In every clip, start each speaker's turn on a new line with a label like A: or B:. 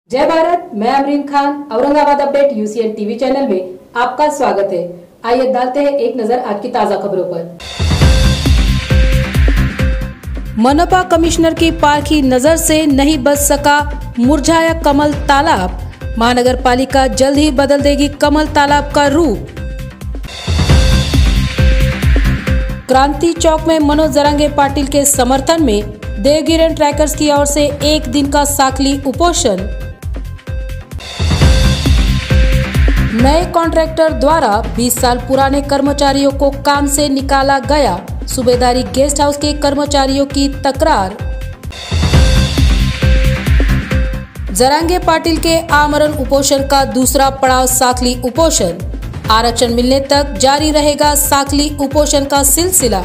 A: जय भारत, मैं Amreen Khan. Aurangabad update UCN TV channel में आपका स्वागत है। आइए डालते हैं एक नजर आज की ताजा खबरों पर। मनपा कमिश्नर की पारखी नजर से नहीं बच सका मुरझाया कमल तालाब। महानगर पालिका जल्द ही बदल देगी कमल तालाब का रूप। क्रांति चौक में मनोज जरांगे पाटिल के समर्थन में देवगिरी ट्रैकर्स की ओर से एक दिन का साखली उपोषण। नए कॉन्ट्रैक्टर द्वारा 20 साल पुराने कर्मचारियों को काम से निकाला गया। सूबेदारी गेस्ट हाउस के कर्मचारियों की तकरार। जरांगे पाटिल के आमरण उपोषण का दूसरा पड़ाव साखली उपोषण। आरक्षण मिलने तक जारी रहेगा साखली उपोषण का सिलसिला।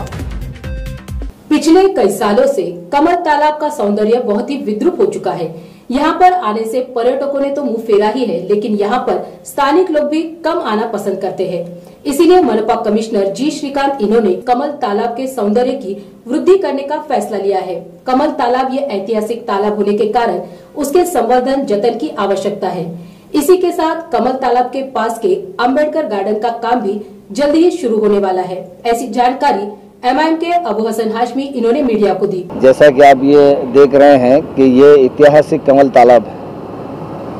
A: पिछले कई सालों से कमल तालाब का सौंदर्य बहुत ही विद्रूप हो चुका है। यहाँ पर आने से पर्यटकों ने तो मुंह फेरा ही है, लेकिन यहाँ पर स्थानिक लोग भी कम आना पसंद करते हैं। इसीलिए मनपा कमिश्नर जी श्रीकांत इन्होंने कमल तालाब के सौंदर्य की वृद्धि करने का फैसला लिया है। कमल तालाब ये ऐतिहासिक तालाब होने के कारण उसके संवर्धन जतन की आवश्यकता है। इसी के साथ कमल तालाब के पास के अम्बेडकर गार्डन का काम भी जल्द ही शुरू होने वाला है। ऐसी जानकारी एमआईएम के अबू हसन हाशमी इन्होंने मीडिया को दी।
B: जैसा कि आप ये देख रहे हैं कि ये ऐतिहासिक कमल तालाब है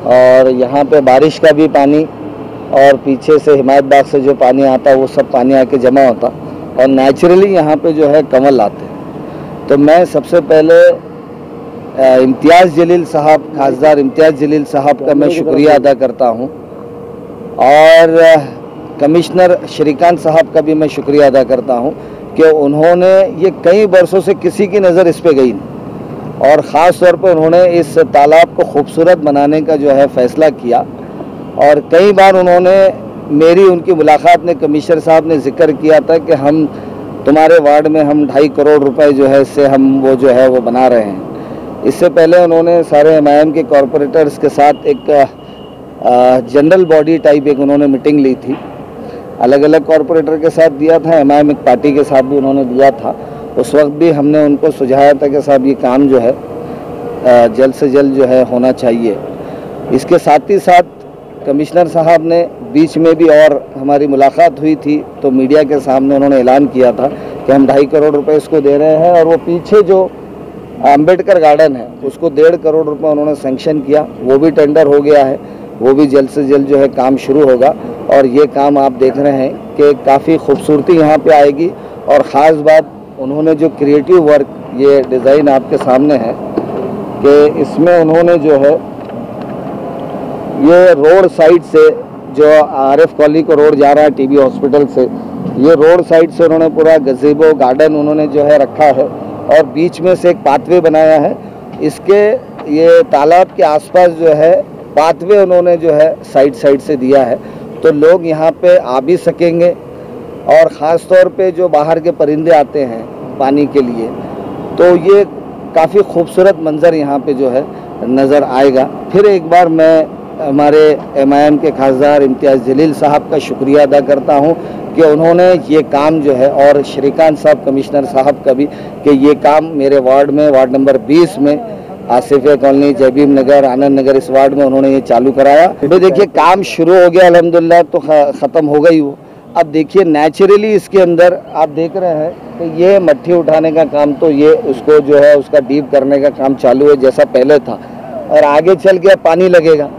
B: और यहाँ पे बारिश का भी पानी और पीछे से हिमायत बाग से जो पानी आता है वो सब पानी आके जमा होता और नेचुरली यहाँ पे जो है कमल आते हैं। तो मैं सबसे पहले इम्तियाज़ जलील साहब, खासदार इम्तियाज़ जलील साहब का मैं शुक्रिया अदा करता हूँ और कमिश्नर श्रीकांत साहब का भी मैं शुक्रिया अदा करता हूँ कि उन्होंने ये कई वर्षों से किसी की नज़र इस पे गई नहीं और ख़ास तौर पे उन्होंने इस तालाब को खूबसूरत बनाने का जो है फ़ैसला किया। और कई बार उन्होंने मेरी उनकी मुलाकात में कमिश्नर साहब ने जिक्र किया था कि हम तुम्हारे वार्ड में हम 2.5 करोड़ रुपए जो है इससे हम वो जो है वो बना रहे हैं। इससे पहले उन्होंने सारे एमआईएम के कॉरपोरेटर्स के साथ एक जनरल बॉडी टाइप एक उन्होंने मीटिंग ली थी। अलग अलग कॉरपोरेटर के साथ दिया था, एमआईएम एक पार्टी के साथ भी उन्होंने दिया था। उस वक्त भी हमने उनको सुझाया था कि साहब ये काम जो है जल्द से जल्द जो है होना चाहिए। इसके साथ ही साथ कमिश्नर साहब ने बीच में भी और हमारी मुलाकात हुई थी तो मीडिया के सामने उन्होंने ऐलान किया था कि हम 2.5 करोड़ रुपए इसको दे रहे हैं और वो पीछे जो अम्बेडकर गार्डन है उसको 1.5 करोड़ रुपए उन्होंने सैंक्शन किया। वो भी टेंडर हो गया है, वो भी जल्द से जल्द जो है काम शुरू होगा और ये काम आप देख रहे हैं कि काफ़ी खूबसूरती यहाँ पे आएगी। और ख़ास बात उन्होंने जो क्रिएटिव वर्क ये डिज़ाइन आपके सामने है कि इसमें उन्होंने जो है ये रोड साइड से जो आरएफ कॉलोनी को रोड जा रहा है टीबी हॉस्पिटल से, ये रोड साइड से उन्होंने पूरा गज़ेबो गार्डन उन्होंने जो है रखा है और बीच में से एक पाथवे बनाया है। इसके ये तालाब के आसपास जो है पाथवे उन्होंने जो है साइड से दिया है तो लोग यहाँ पे आ भी सकेंगे और ख़ास तौर पे जो बाहर के परिंदे आते हैं पानी के लिए तो ये काफ़ी खूबसूरत मंज़र यहाँ पे जो है नज़र आएगा। फिर एक बार मैं हमारे एमआईएम के खासदार इम्तियाज़ जलील साहब का शुक्रिया अदा करता हूँ कि उन्होंने ये काम जो है और श्रीकांत साहब कमिश्नर साहब का भी कि ये काम मेरे वार्ड में वार्ड नंबर 20 में आसिफिया कॉलोनी, जयभीम नगर, आनंद नगर इस वार्ड में उन्होंने ये चालू कराया। अभी देखिए काम शुरू हो गया अल्हम्दुलिल्लाह, तो ख़त्म हो गई वो। अब देखिए नेचुरली इसके अंदर आप देख रहे हैं कि ये मट्टी उठाने का काम तो ये उसको जो है उसका डीप करने का काम चालू है जैसा पहले था और आगे चल के पानी लगेगा।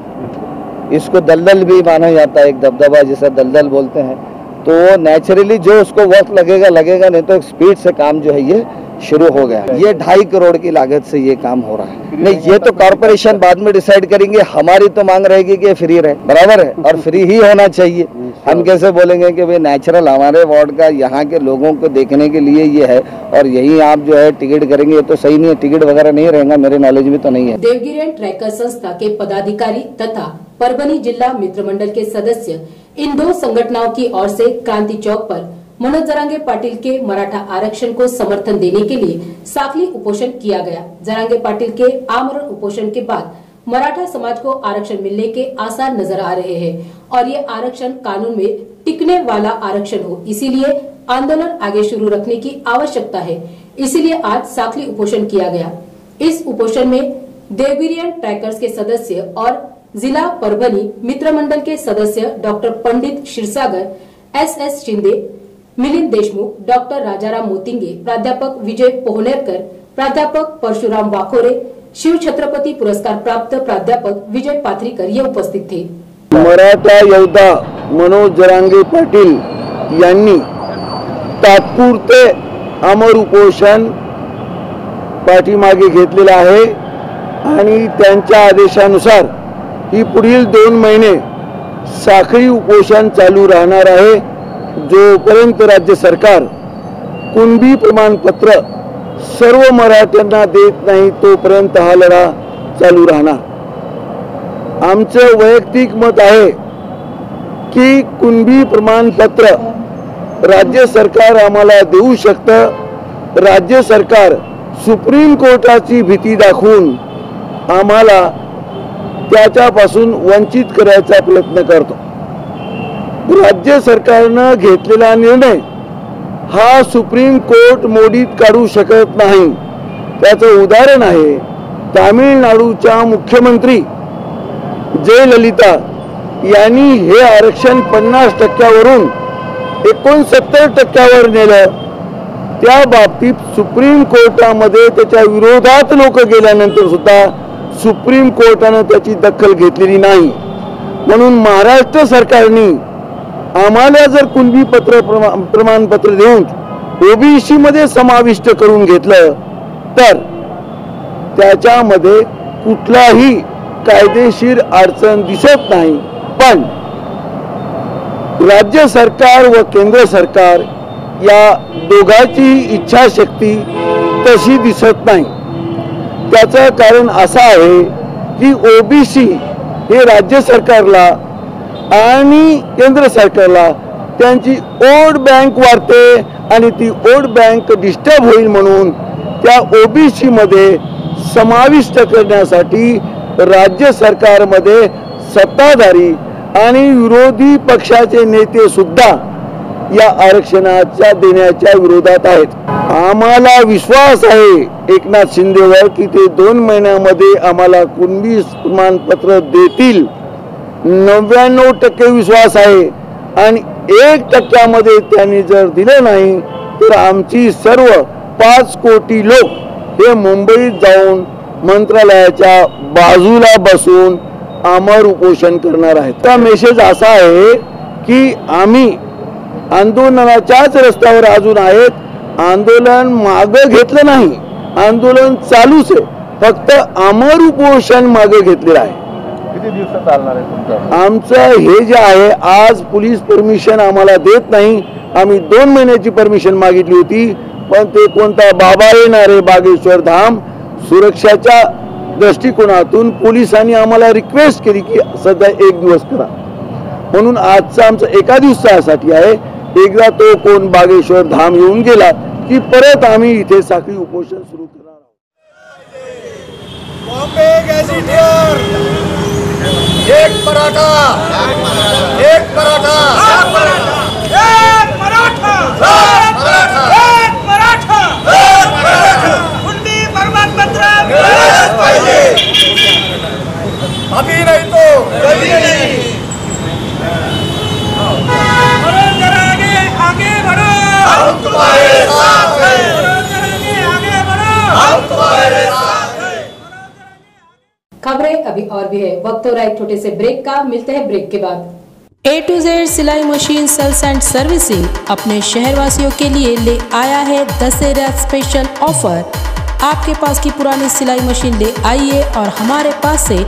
B: इसको दलदल भी माना जाता है, एक दबदबा जिसे दलदल बोलते हैं। तो वो नेचुरली जो उसको वक्त लगेगा नहीं तो स्पीड से काम जो है ये शुरू हो गया। ये 2.5 करोड़ की लागत से ये काम हो रहा है। नहीं, ये तो कॉर्पोरेशन बाद में डिसाइड करेंगे। हमारी तो मांग रहेगी कि फ्री रहे, बराबर है और फ्री ही होना चाहिए। हम कैसे बोलेंगे कि भाई नेचुरल हमारे वार्ड का यहाँ के लोगों को देखने के लिए ये है और यही आप जो है टिकट करेंगे, ये तो सही नहीं है। टिकट वगैरह नहीं रहेगा, मेरे नॉलेज में तो नहीं है।
A: देवगिरी ट्रैकर संस्था के पदाधिकारी तथा परभनी जिला मित्र मंडल के सदस्य इन दो संगठनों की ओर से क्रांति चौक पर मनोज जरांगे पाटिल के मराठा आरक्षण को समर्थन देने के लिए साखली उपोषण किया गया। जरांगे पाटिल के आमरण उपोषण के बाद मराठा समाज को आरक्षण मिलने के आसार नजर आ रहे हैं और ये आरक्षण कानून में टिकने वाला आरक्षण हो, इसीलिए आंदोलन आगे शुरू रखने की आवश्यकता है। इसीलिए आज साखली उपोषण किया गया। इस उपोषण में देवगिरियन ट्रैकर्स के सदस्य और जिला परभनी मित्र मंडल के सदस्य डॉक्टर पंडित क्षीरसागर, SS शिंदे, मिलिंद देशमुख, डॉक्टर राजाराम मोतिंगे, प्राध्यापक विजय पोहनेरकर, प्राध्यापक परशुराम वाकोरे, शिव छत्रपती पुरस्कार प्राप्त प्राध्यापक विजय पाथरीकर ये उपस्थित थे।
C: मराठा योद्धा मनोज जरांगे पाटील यांनी तात्पुरते अमर उपोषण पाठीमागे घेतलेलं आहे आणि त्यांच्या आदेशानुसार ही पुढील 2 महिने साखळी उपोषण चालू राहणार आहे। जोपर्यंत राज्य सरकार कुणबी प्रमाणपत्र सर्व मराठ्यांना देत नाही तोपर्यंत हा लढा चालू राहणार। आमचं वैयक्तिक मत आहे की कुणबी प्रमाणपत्र राज्य सरकार आम्हाला देऊ शकतं। राज्य सरकार सुप्रीम कोर्टाची भीती दाखवून आम्हाला त्याच्यापासून वंचित करायचा प्रयत्न करतो। राज्य सरकारनं घेतलेला निर्णय हा सुप्रीम कोर्ट मोडीत काढू शकत नाही। त्याचं उदाहरण आहे तामिळनाडूच्या मुख्यमंत्री जयललिता यांनी हे आरक्षण 50% वरून 69% नेलं। त्या बाबतीत सुप्रीम कोर्टामध्ये त्याच्या विरोधात लोक गेल्यानंतर सुद्धा सुप्रीम कोर्टाने त्याची दखल घेतलेली नाही। म्हणून महाराष्ट्र सरकारने आम्हाला जर कुणबी प्रमाणपत्र देऊन ओबीसी मध्ये समाविष्ट करून घेतलं तर त्याच्यामध्ये कुठलाही कायदेशीर अडचण दिसत नाही। पण राज्य सरकार व केंद्र सरकार या दोघांची इच्छाशक्ती तशी दिसत नाही। त्याचं कारण असं आहे की ओबीसी हे राज्य सरकारला आणि केंद्र सरकारला त्यांची वोट बँक वाढते आणि ती वोट बँक डिस्टर्ब होईल म्हणून त्या ओबीसी मध्ये समाविष्ट करण्यासाठी राज्य सरकारमध्ये सत्ताधारी आणि विरोधी पक्षाचे नेते सुद्धा या आरक्षणाच्या देण्याच्या विरोधात आहेत। आम्हाला विश्वास आहे एकनाथ शिंदेवर की ते 2 महिन्यामध्ये आम्हाला कुणबी प्रमाणपत्र देतील। 99% विश्वास आहे आणि 1% मध्ये त्यांनी जर दिले नाही तर आमची सर्व 5 कोटी लोक हे मुंबईत जाऊन मंत्रालयाच्या बाजूला बसून अमर उपोषण करणार आहेत। हा मेसेज असा आहे की आम्ही आंदोलनाच्याच रस्त्यावर अजून आहेत। आंदोलन मागे घेतलं नाही, आंदोलन चालूच आहे, फक्त अमर उपोषण मागे घेतलेलं आहे।
D: किती दिवसात चालणार आहे तुमचं?
C: आमचं हे जे आहे आज पोलीस परमिशन आम्हाला देत नाही। आम्ही 2 महिन्याची परमिशन मागितली होती पण ते कोणता बाबा येणार आहे बागेश्वर धाम सुरक्षाच्या दृष्टिकोनातून पोलिसांनी आम्हाला रिक्वेस्ट केली की सध्या 1 दिवस करा म्हणून आजचं आमचं 1 दिवसासाठी आहे। एकदा तो कोण बागेश्वर धाम येऊन गेला की परत आम्ही इथे साखळी उपोषण सुरू करणार आहोत।
D: बॉम्बे गॅझेटियर एक मराठा एक मराठा एक मराठा एक मराठा एक मराठा एक मराठा कुणबी प्रमाणपत्र मिळालंच पाहिजे। अभी नहीं तो कभी नहीं। मनोज जरांगे आगे बढ़ो, हम तुम्हारे साथ हैं। मनोज जरांगे आगे बढ़ो, हम तुम्हारे साथ हैं।
A: खबरें अभी और भी है, वक्त हो रहा है एक छोटे से ब्रेक का। मिलते हैं ब्रेक के बाद। A to Z सिलाई मशीन सेल्स एंड सर्विसिंग अपने शहरवासियों के लिए ले आया है दशहरा स्पेशल ऑफर। आपके पास की पुरानी सिलाई मशीन ले आइए और हमारे पास से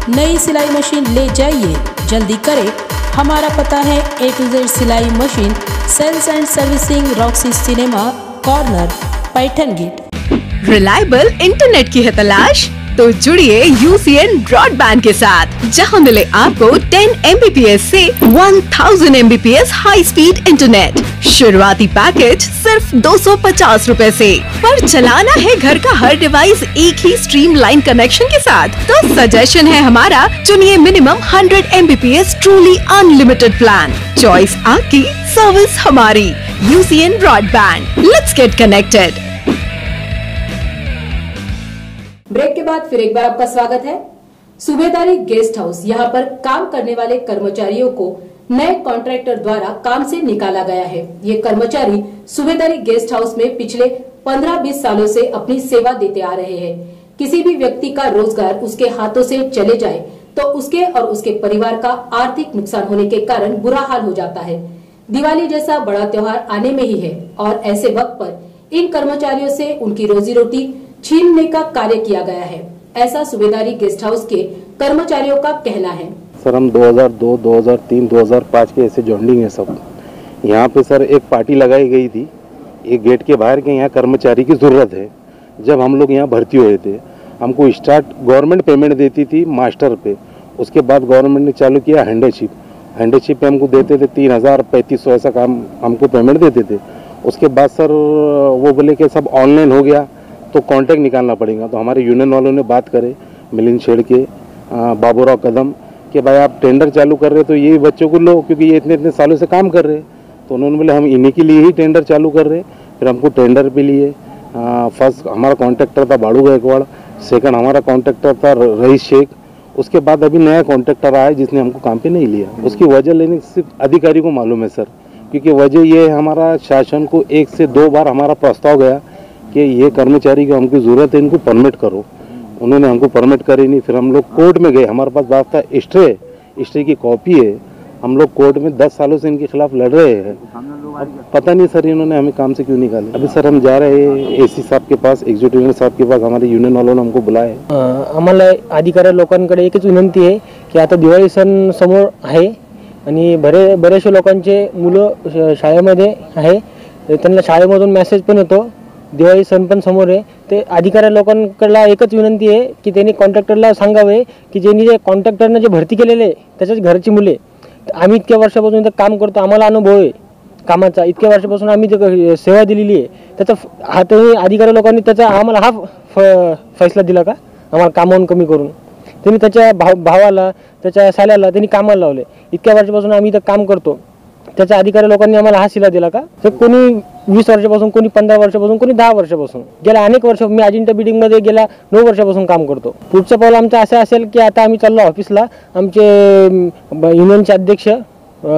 A: नई सिलाई मशीन ले जाइए। जल्दी करें, हमारा पता है A to Z सिलाई machine sales and servicing, Roxy cinema corner, Paithan gate.
E: Reliable internet की है तलाश तो जुड़िए UCN ब्रॉडबैंड के साथ, जहां मिले आपको 10 Mbps से 1000 Mbps हाई स्पीड इंटरनेट। शुरुआती पैकेज सिर्फ 250 रुपए से। पर चलाना है घर का हर डिवाइस एक ही स्ट्रीमलाइन कनेक्शन के साथ, तो सजेशन है हमारा, चुनिए minimum 100 Mbps truly unlimited plan. Choice आपकी, सर्विस हमारी। UCN broadband, let's get connected.
A: Break के के बाद फिर एक बार आपका स्वागत है। सूबेदारी गेस्ट हाउस, यहाँ पर काम करने वाले कर्मचारियों को नए कॉन्ट्रैक्टर द्वारा काम से निकाला गया है। ये कर्मचारी सूबेदारी गेस्ट हाउस में पिछले 15-20 सालों से अपनी सेवा देते आ रहे हैं। किसी भी व्यक्ति का रोजगार उसके हाथों से चले जाए तो उसके और उसके परिवार का आर्थिक नुकसान होने के कारण बुरा हाल हो जाता है। दिवाली जैसा बड़ा त्योहार आने में ही है और ऐसे वक्त पर इन कर्मचारियों से उनकी रोजी रोटी छीनने का कार्य किया गया है, ऐसा सूबेदारी गेस्ट हाउस के कर्मचारियों का कहना है।
F: सर हम 2002, 2003, 2005 के ऐसे जॉइनिंग है सब। यहाँ पे सर एक पार्टी लगाई गई थी, एक गेट के बाहर के यहाँ कर्मचारी की ज़रूरत है। जब हम लोग यहाँ भर्ती हुए थे, हमको स्टार्ट गवर्नमेंट पेमेंट देती थी मास्टर पे, उसके बाद गवर्नमेंट ने चालू किया हैंडशिप पे हमको देते थे 3000-3500 ऐसा काम हमको पेमेंट देते थे। उसके बाद सर वो बोले कि सब ऑनलाइन हो गया तो कॉन्ट्रैक्ट निकालना पड़ेगा। तो हमारे यूनियन वालों ने बात करे, मिलिंद शेड़ के बाबूराव कदम, कि भाई आप टेंडर चालू कर रहे तो ये बच्चों को लो, क्योंकि ये इतने सालों से काम कर रहे हैं। तो उन्होंने बोले हम इन्हीं के लिए ही टेंडर चालू कर रहे। फिर हमको टेंडर पे लिए। फर्स्ट हमारा कॉन्ट्रैक्टर था बाड़ू गायकवाड़, सेकंड हमारा कॉन्ट्रैक्टर था रईस शेख। उसके बाद अभी नया कॉन्ट्रैक्टर आया जिसने हमको काम पे नहीं लिया। उसकी वजह लेने सिर्फ अधिकारी को मालूम है सर, क्योंकि वजह ये है हमारा शासन को 1 से 2 बार हमारा प्रस्ताव गया कि ये कर्मचारी की हमको ज़रूरत है, इनको परमिट करो। उन्होंने हमको परमिट करी नहीं। फिर हम लोग कोर्ट में गए, हमारे पास बात था स्टे की कॉपी है। हम लोग कोर्ट में 10 सालों से इनके खिलाफ लड़ रहे हैं। पता नहीं सर इन्होंने हमें काम से क्यों निकाले। अभी सर हम जा रहे हैं एसी साहब के पास, एक्झिक्युटिव्ह साहब के पास, हमारे युनियन वालों ने हमको बुलाया।
G: आम्हाला अधिकारी लोकांकडे एकच विनंती आहे की आता दिवाळी सण समोर आहे आणि बरेचसे लोकांचे मुलं शाळेमध्ये आहे, त्यांना शाळेमधून मेसेज पण येतो, दिवाळी सण पण समोर आहे। ते अधिकारी लोकांकडला एकच विनंती आहे की त्यांनी कॉन्ट्रॅक्टरला सांगावे की ज्यांनी जे कॉन्ट्रॅक्टरने जे भरती केलेले त्याच्याच घरची मुले, आम्ही इतक्या वर्षापासून इथं काम करतो, आम्हाला अनुभव आहे कामाचा, इतक्या वर्षापासून आम्ही जे सेवा दिलेली आहे त्याचा हातही अधिकारी लोकांनी त्याचा आम्हाला हा फैसला दिला का आम्हाला कामावून कमी करून। त्यांनी त्याच्या भावाला त्याच्या साल्याला त्यांनी कामाला लावले। इतक्या वर्षापासून आम्ही इथं काम करतो, त्याच्या अधिकारी लोकांनी आम्हाला हा शिला दिला का? तर कोणी 20 वर्षापासून, कोणी 15 वर्षापासून, कोणी 10 वर्षापासून, गेल्या अनेक वर्ष मी अजिंठा बिल्डिंगमध्ये गेल्या 9 वर्षापासून काम करतो। पुढचं पाऊल आमचं असं असेल की आता आम्ही चाललो ऑफिसला, आमचे युनियनचे अध्यक्ष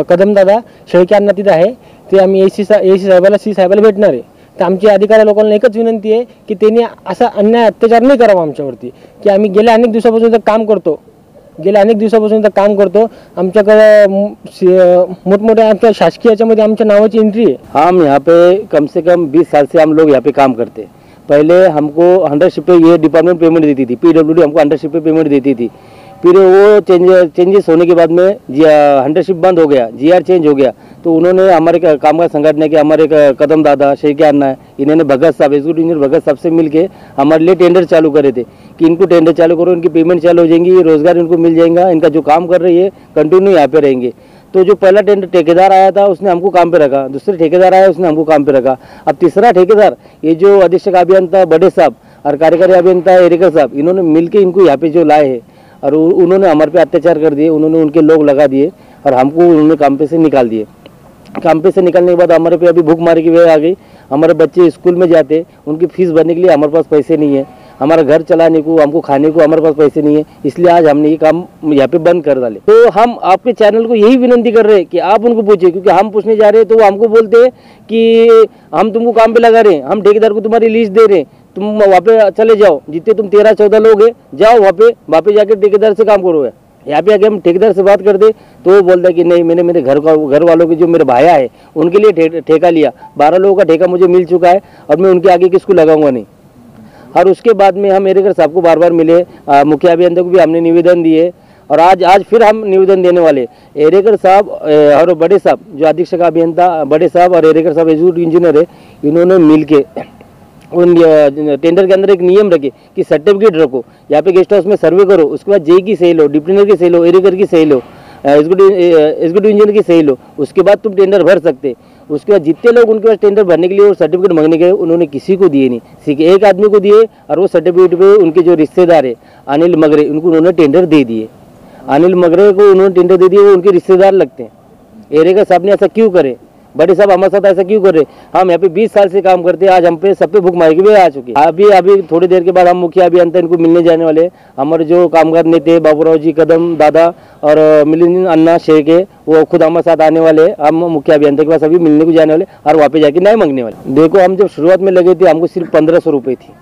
G: कदमदादा शेळके अण्णा तिथं आहे, ते आम्ही एसी साहेबाला साहेबाला भेटणार आहे। तर आमच्या अधिकारी लोकांना एकच विनंती आहे की त्यांनी असा अन्याय अत्याचार नाही करावा आमच्यावरती, की आम्ही गेल्या अनेक दिवसापासून इथं काम करतो, आमच्याकडे मोठमोठ्या आमच्या शासकीय याच्यामध्ये आमच्या नावाची एंट्री है।
B: हम यहाँ पे कम से कम 20 साल से हम लोग यहाँ पे काम करते हैं। पहले हमको अंडरशिप पे ये डिपार्टमेंट पेमेंट देती थी, PWD हमको अंडरशिप पे पेमेंट देती थी। फिर वो चेंजेस होने के बाद में अंडरशिप बंद हो गया, GR चेंज हो गया। तो उन्होंने हमारे कामगार संगठन के हमारे कदम दादा शेखे अन्ना है, इन्होंने भगत साहब एग्जीक्यूटिव इंजीनियर भगत साहब से मिलके हमारे लिए टेंडर चालू करे थे कि इनको टेंडर चालू करो, इनकी पेमेंट चालू हो जाएंगी, रोजगार इनको मिल जाएगा, इनका जो काम कर रही है कंटिन्यू यहाँ पे रहेंगे। तो जो पहला टेंडर ठेकेदार आया था उसने हमको काम पे रखा, दूसरे ठेकेदार आया उसने हमको काम पे रखा, अब तीसरा ठेकेदार ये जो अधीक्षक अभियंता बड़े साहब और कार्यकारी अभियंता एरेकर साहब, इन्होंने मिलके इनको यहाँ पे जो लाए हैं और उन्होंने हमारे पे अत्याचार कर दिए, उन्होंने उनके लोग लगा दिए और हमको उन्होंने काम पे से निकाल दिए। काम पे से निकलने के बाद हमारे पे अभी भूखमरी की वेळ आ गई। हमारे बच्चे स्कूल में जाते, उनकी फीस भरने के लिए हमारे पास पैसे नहीं है, हमारा घर चलाने को, हमको खाने को हमारे पास पैसे नहीं है, इसलिए आज हमने ये काम यहाँ पे बंद कर डाले। तो हम आपके चैनल को यही विनंती कर रहे हैं कि आप उनको पूछिए, क्योंकि हम पूछने जा रहे हैं तो वो हमको बोलते हैं कि हम तुमको काम पे लगा रहे हैं, हम ठेकेदार को तुम्हारी लीज दे रहे हैं, तुम वहाँ पे चले जाओ, जितने तुम 13-14 लोग हैं जाओ वहाँ पे जाके ठेकेदार से काम करो। यहाँ पे आके हम ठेकेदार से बात करते तो वो बोलता है कि नहीं, मैंने मेरे घर वालों के जो मेरे भाया है उनके लिए ठेका लिया, 12 लोगों का ठेका मुझे मिल चुका है और मैं उनके आगे किसको लगाऊंगा नहीं। और उसके बाद में हम एरेकर साहब को बार मिले, मुखिया अभियंता को भी हमने निवेदन दिए और आज फिर हम निवेदन देने वाले। एरेकर साहब और बड़े साहब जो अधीक्षक अभियंता बड़े साहब और एरेकर साहब एग्जीक्यूटिव इंजीनियर है, इन्होंने मिल के उन टेंडर के अंदर एक नियम रखे कि सर्टिफिकेट रखो, यहाँ पे गेस्ट हाउस में सर्वे करो, उसके बाद JE की सही लो, डिप्टी की सही लो, एरेकर की सही लो, एग्जीक्यूटिव इंजीनियर की सही लो, उसके बाद तुम टेंडर भर सकते। उसके बाद जितने लोग उनके पास टेंडर भरने के लिए और सर्टिफिकेट मांगने गए उन्होंने किसी को दिए नहीं, सिर्फ एक आदमी को दिए और वो सर्टिफिकेट पे उनके जो रिश्तेदार है अनिल मगरे, उनको उन्होंने टेंडर दे दिए। अनिल मगरे को उन्होंने टेंडर दे दिए, वो उनके रिश्तेदार लगते हैं। एरेकर साहब ने ऐसा क्यों करे,
H: बड़े साहब हमारे साथ ऐसा क्यों कर रहे? हम यहाँ पे 20 साल से काम करते हैं, आज हम पे सब पे भूख मार के भी आ चुके हैं। अभी थोड़ी देर के बाद हम मुखिया अभियंता इनको मिलने जाने वाले। हमारे जो कामगार नेता बाबूराव जी कदम दादा और मिलिंद अन्ना शेखे वो खुद हमारे साथ आने वाले। हम मुखिया अभियंता के पास अभी मिलने को जाने वाले और वहाँ पे जाके न्याय मांगने वाले। देखो हम जब शुरुआत में लगे थे हमको सिर्फ 1500 रुपये थी,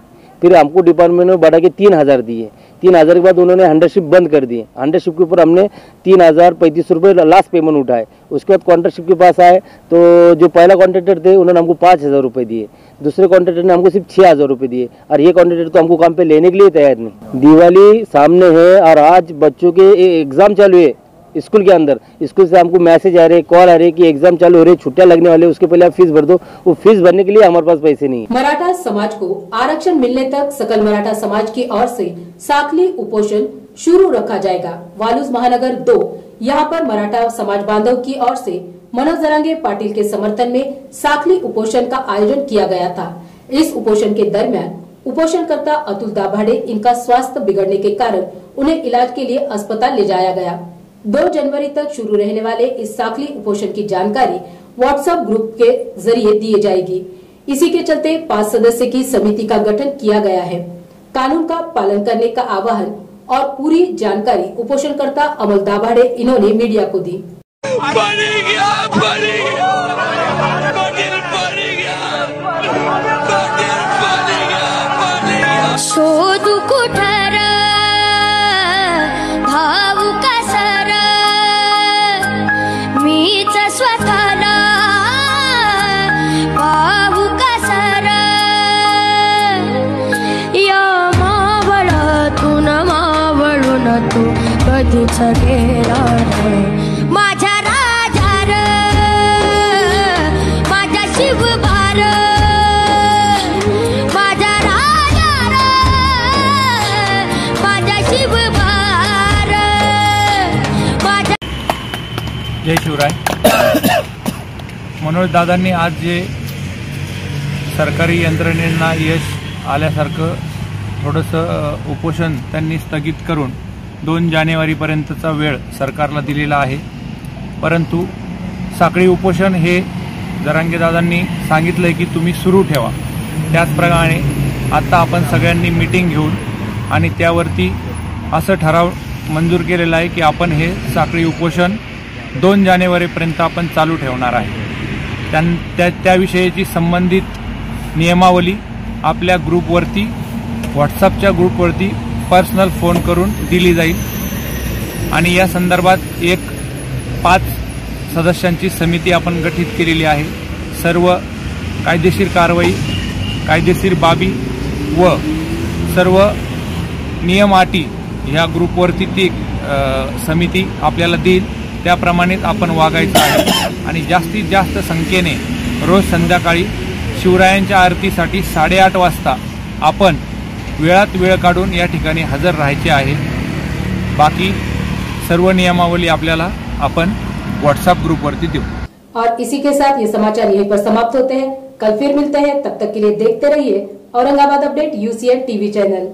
H: फिर हमको डिपार्टमेंट में बढ़ा के 3000 दिए। 3000 के बाद उन्होंने हंड्रेडशिप बंद कर दिए। हंड्रेडशिप के ऊपर हमने 3035 रुपये लास्ट पेमेंट उठाए। उसके बाद कॉन्ट्रैक्टशिप के पास आए तो जो पहला कॉन्ट्रैक्टर थे उन्होंने हमको 5000 रुपये दिए, दूसरे कॉन्ट्रैक्टर ने हमको सिर्फ 6000 रुपये दिए और ये कॉन्ट्रैक्टर तो हमको काम पे लेने के लिए तैयार नहीं। दिवाली सामने है और आज बच्चों के एग्जाम चालू है स्कूल के अंदर। स्कूल से हमको मैसेज आ रहे, कॉल आ रहे कि एग्जाम चालू हो रहे, छुट्टियां लगने वाले, उसके पहले आप फीस भर दो। वो फीस भरने के लिए हमारे पास पैसे नहीं है।
A: मराठा समाज को आरक्षण मिलने तक सकल मराठा समाज की ओर से साखली उपोषण शुरू रखा जाएगा। वालूज महानगर 2 यहाँ पर मराठा समाज बांधव की ओर से मनोज जरांगे पाटिल के समर्थन में साखली उपोषण का आयोजन किया गया था। इस उपोषण के दरमियान उपोषणकर्ता अतुल दाभाडे इनका स्वास्थ्य बिगड़ने के कारण उन्हें इलाज के लिए अस्पताल ले जाया गया। 2 जनवरी तक शुरू रहने वाले इस साखली उपोषण की जानकारी व्हाट्सएप ग्रुप के जरिए दी जाएगी। इसी के चलते 5 सदस्य की समिति का गठन किया गया है। कानून का पालन करने का आह्वान और पूरी जानकारी उपोषणकर्ता अमल दाभाडे इन्होंने मीडिया को दी।
I: शोध कुठर भाऊ कसर मीच स्वतःला भाऊ कसर या मावळतून मावळून तू कधीच गेला माझ्या राजार माझ्या शिवबार माझ्या राजार माझ्या शिवबार माझ्या।
J: जय शिवराय। मनोज दादांनी आज जे सरकारी यंत्रणेंना यश आल्यासारखं थोडंसं उपोषण त्यांनी स्थगित करून 2 जानेवारीपर्यंतचा वेळ सरकारला दिलेला आहे। परंतु साखळी उपोषण हे जरांगे दादांनी सांगितलंय की तुम्ही सुरू ठेवा। त्याचप्रमाणे आता आपण सगळ्यांनी मीटिंग घेऊन आणि त्यावरती असं ठराव मंजूर केलेला आहे की आपण हे साखळी उपोषण 2 जानेवारीपर्यंत आपण चालू ठेवणार आहे। त्याविषयीची संबंधित नियमावली आपल्या ग्रुपवरती व्हॉट्सअपच्या ग्रुपवरती पर्सनल फोन करून दिली जाईल आणि या संदर्भात एक 5 सदस्यांची समिती आपण गठीत केलेली आहे। सर्व कायदेशीर कारवाई, कायदेशीर बाबी व सर्व नियम अटी ह्या ग्रुपवरती ती समिती आपल्याला देईल, त्याप्रमाणेच आपण वागायचं आहे। आणि जास्तीत जास्त संख्येने रोज संध्याकाळी शिवरायांच्या आरतीसाठी 8:30 वाजता आपण वेळात वेळ काढून या ठिकाणी हजर राहायचे आहे। बाकी सर्व नियमावली आपल्याला अपन व्हाट्सएप ग्रुप वरती देऊ।
A: और इसी के साथ ये समाचार यहीं पर समाप्त होते हैं। कल फिर मिलते हैं, तब तक के लिए देखते रहिए Aurangabad update UCN TV channel.